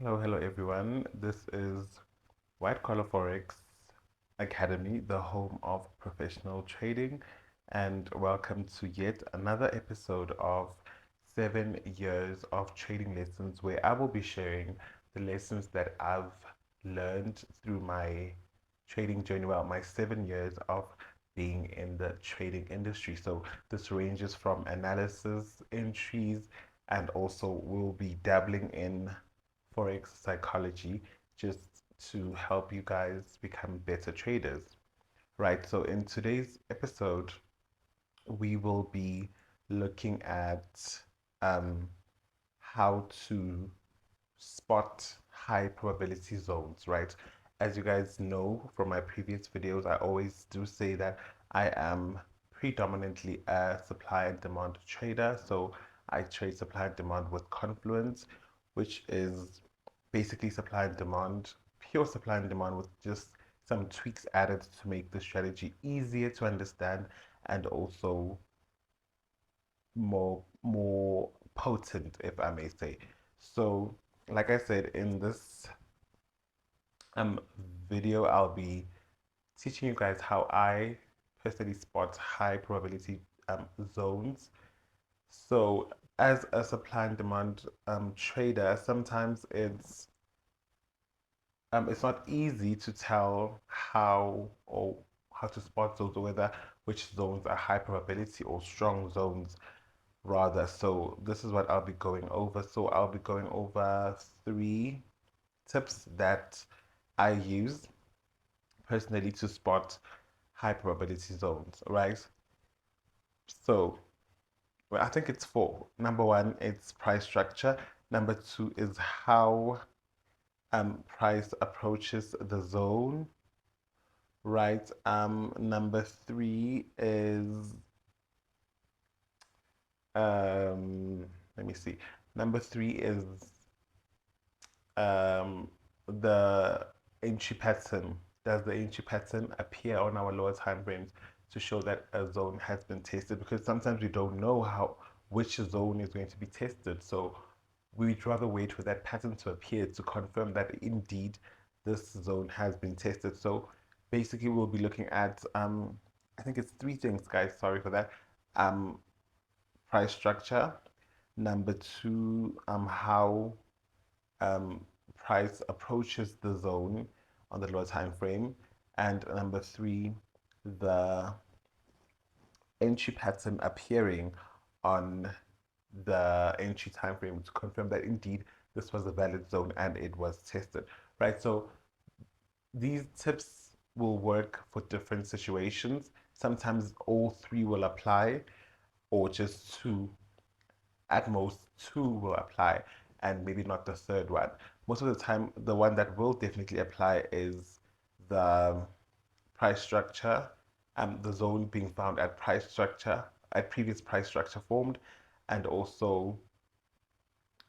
Hello everyone. This is White Collar Forex Academy, the home of professional trading, and welcome to yet another episode of 7 years of trading lessons, where I will be sharing the lessons that I've learned through my trading journey, well, my 7 years of being in the trading industry. So this ranges from analysis, entries, and also we'll be dabbling in Forex psychology just to help you guys become better traders. Right, so in today's episode, we will be looking at um, how to spot high probability zones, right? As you guys know from my previous videos, I always do say that I am predominantly a supply and demand trader. So I trade supply and demand with confluence, which is basically supply and demand, pure supply and demand with just some tweaks added to make the strategy easier to understand and also more potent, if I may say. So, like I said, in this um video, I'll be teaching you guys how I personally spot high probability zones. So, as a supply and demand trader, sometimes it's not easy to tell how to spot those or whether which zones are high probability or strong zones rather. So this is what I'll be going over. So I'll be going over three tips that I use personally to spot high probability zones, right? So, well, I think it's four. Number one, it's price structure. Number two is how price approaches the zone, right? Number three is let me see. Number three is um, the entry pattern. Does the entry pattern appear on our lower time frames to show that a zone has been tested? Because sometimes we don't know how which zone is going to be tested. So we'd rather wait for that pattern to appear to confirm that indeed this zone has been tested. So basically, we'll be looking at I think it's three things, guys. Sorry for that. Um, Price structure. Number two, how um, price approaches the zone on the lower time frame. And number three, the entry pattern appearing on the entry time frame to confirm that indeed this was a valid zone and it was tested, right? So these tips will work for different situations. Sometimes all three will apply, or just two, at most two will apply, and maybe not the third one. Most of the time, the one that will definitely apply is the price structure, the zone being found at price structure, at previous price structure formed, and also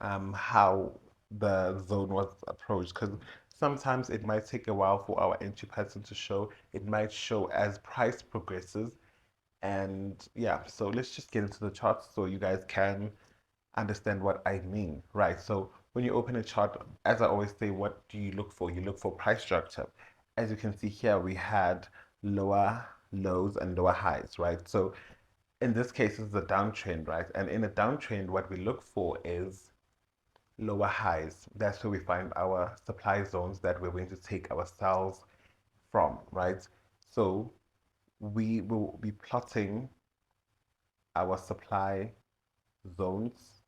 how the zone was approached. Because sometimes it might take a while for our entry pattern to show. It might show as price progresses. And yeah, so let's just get into the chart so you guys can understand what I mean, right? So when you open a chart, as I always say, what do you look for? You look for price structure. As you can see here, we had lower lows and lower highs, right? So in this case, it's a downtrend, right? And in a downtrend, what we look for is lower highs. That's where we find our supply zones that we're going to take our sales from, right? So we will be plotting our supply zones.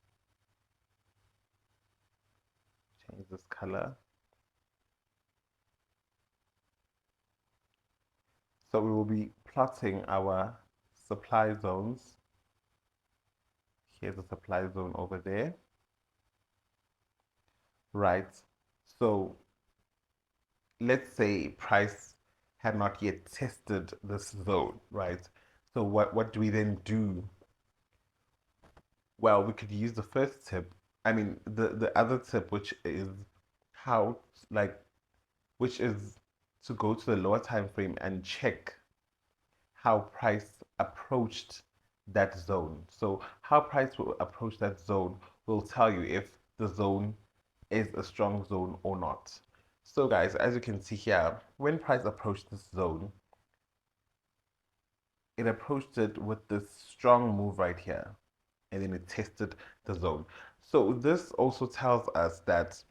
Change this color. So we will be plotting our supply zones. Here's a supply zone over there, right? So let's say price had not yet tested this zone, right? So what do we then do? Well, we could use the first tip. I mean, the other tip, which is how, like, which is to go to the lower time frame and check how price approached that zone. So how price will approach that zone will tell you if the zone is a strong zone or not. So guys, as you can see here, when price approached this zone, it approached it with this strong move right here, and then it tested the zone. So this also tells us that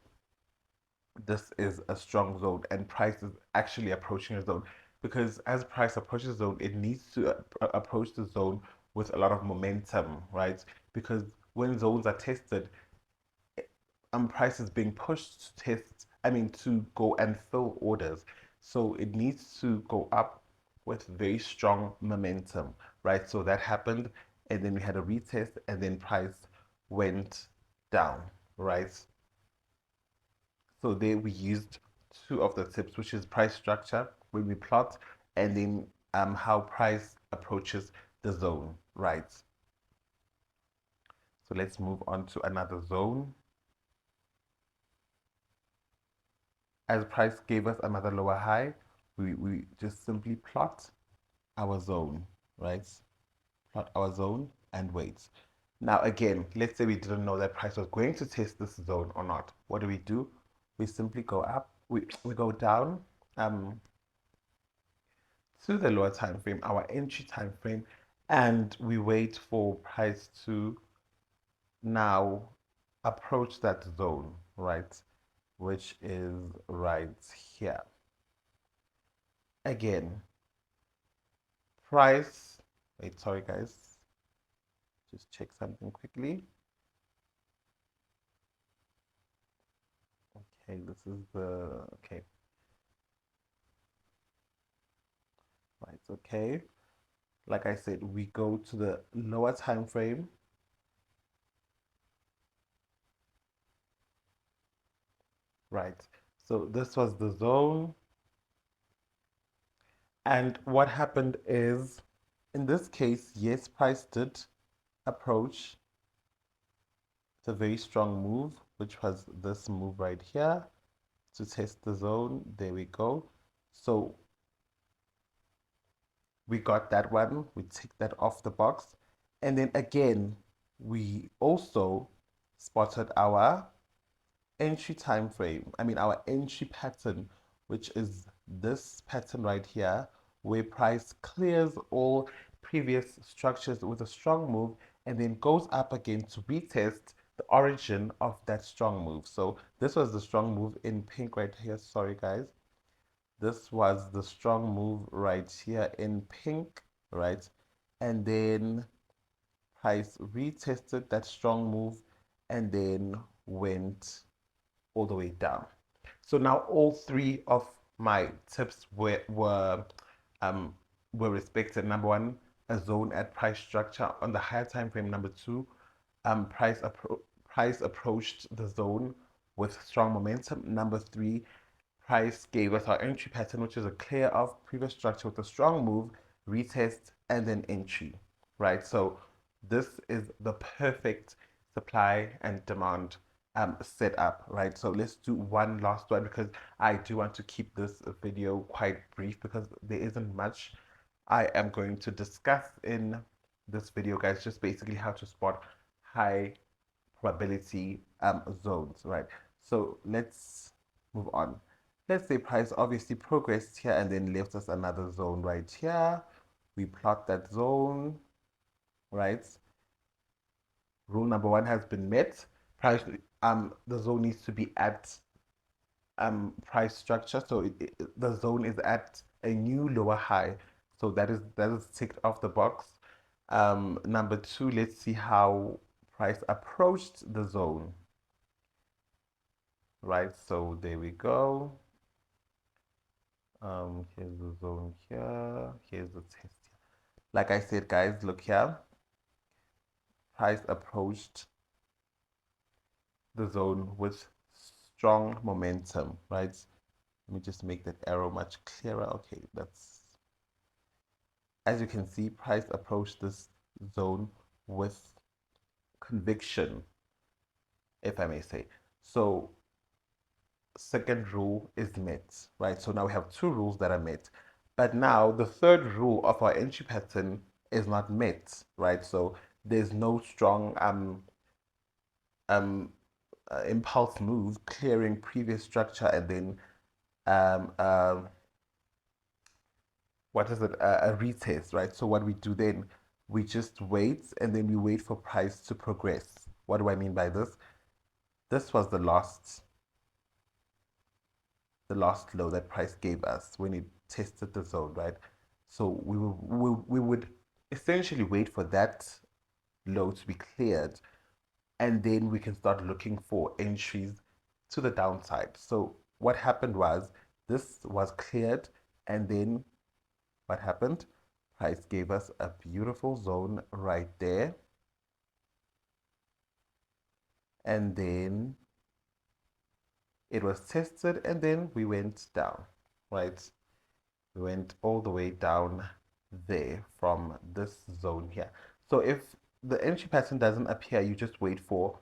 this is a strong zone and price is actually approaching a zone, because as price approaches the zone, it needs to approach the zone with a lot of momentum, right? Because when zones are tested, price is being pushed to test, I mean, to go and fill orders. So it needs to go up with very strong momentum, right? So that happened, and then we had a retest, and then price went down, right? So there we used two of the tips, which is price structure when we plot, and then how price approaches the zone, right? So let's move on to another zone. As price gave us another lower high, we just simply plot our zone, right? Plot our zone and wait. Now again, let's say we didn't know that price was going to test this zone or not. What do? We simply go up, we go down to the lower time frame, our entry time frame, and we wait for price to now approach that zone, right? Which is right here. Again, price, wait, sorry guys, just check something quickly. Okay, this is the, okay, right, okay. Like I said, we go to the lower time frame. Right. So this was the zone. And what happened is, in this case, yes, price did approach the very strong move, which was this move right here to test the zone. There we go. So we got that one. We ticked that off the box. And then again, we also spotted our entry time frame, I mean our entry pattern, which is this pattern right here, where price clears all previous structures with a strong move and then goes up again to retest the origin of that strong move. So this was the strong move in pink right here. Sorry guys. This was the strong move right here in pink, right? And then price retested that strong move and then went all the way down. So now all three of my tips um, were respected. Number one, a zone at price structure on the higher time frame. Number two, price approached the zone with strong momentum. Number three, price gave us our entry pattern, which is a clear of previous structure with a strong move, retest, and then entry, right? So this is the perfect supply and demand setup, right? So let's do one last one because I do want to keep this video quite brief because there isn't much I am going to discuss in this video, guys. Just basically how to spot high probability zones, right? So let's move on. Let's say price obviously progressed here and then left us another zone right here. We plot that zone, right? Rule number one has been met. Price, the zone needs to be at price structure. So the zone is at a new lower high. So that is ticked off the box. Number two, let's see how price approached the zone. Right, so there we go. Here's the zone here. Here's the test here. Like I said, guys, look here. Price approached the zone with strong momentum, right? Let me just make that arrow much clearer. Okay, that's, as you can see, price approached this zone with conviction, if I may say. So second rule is met, right? So now we have two rules that are met. But now the third rule of our entry pattern is not met, right? So there's no strong um impulse move, clearing previous structure, and then um, uh, what is it? A retest, right? So what we do then, we just wait and then we wait for price to progress. What do I mean by this? This was the last low that price gave us when it tested the zone, right? So we would essentially wait for that low to be cleared, and then we can start looking for entries to the downside. So what happened was this was cleared, and then what happened? Price gave us a beautiful zone right there, and then it was tested, and then we went down, right? We went all the way down there from this zone here. So if the entry pattern doesn't appear, you just wait for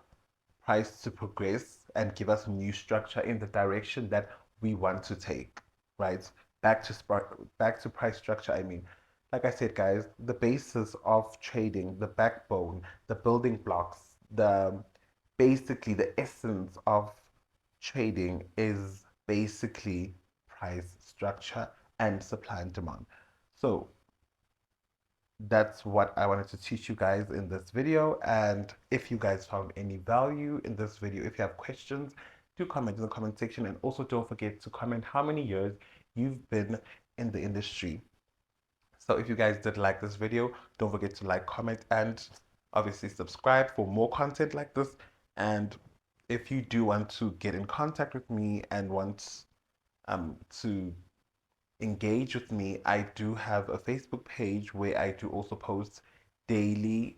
price to progress and give us new structure in the direction that we want to take, right? Back to price structure. I mean, like I said, guys, the basis of trading, the backbone, the building blocks, the basically the essence of trading is basically price structure and supply and demand. So that's what I wanted to teach you guys in this video. And if you guys found any value in this video, if you have questions, do comment in the comment section. And also don't forget to comment how many years you've been in the industry. So if you guys did like this video, don't forget to like, comment, and obviously subscribe for more content like this. And if you do want to get in contact with me and want to engage with me, I do have a Facebook page where I do also post daily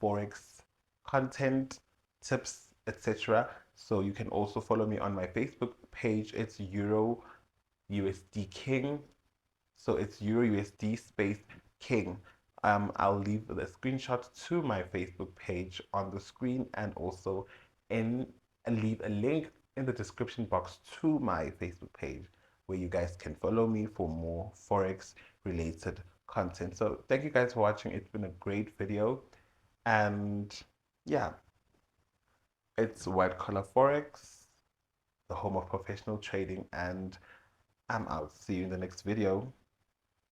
Forex content, tips, etc. So you can also follow me on my Facebook page. It's Euro USD King. So it's Euro USD space King. I'll leave the screenshot to my Facebook page on the screen, and also in and leave a link in the description box to my Facebook page where you guys can follow me for more Forex related content. So thank you guys for watching. It's been a great video. And yeah, it's White Collar Forex, the home of professional trading, and I'm out. See you in the next video.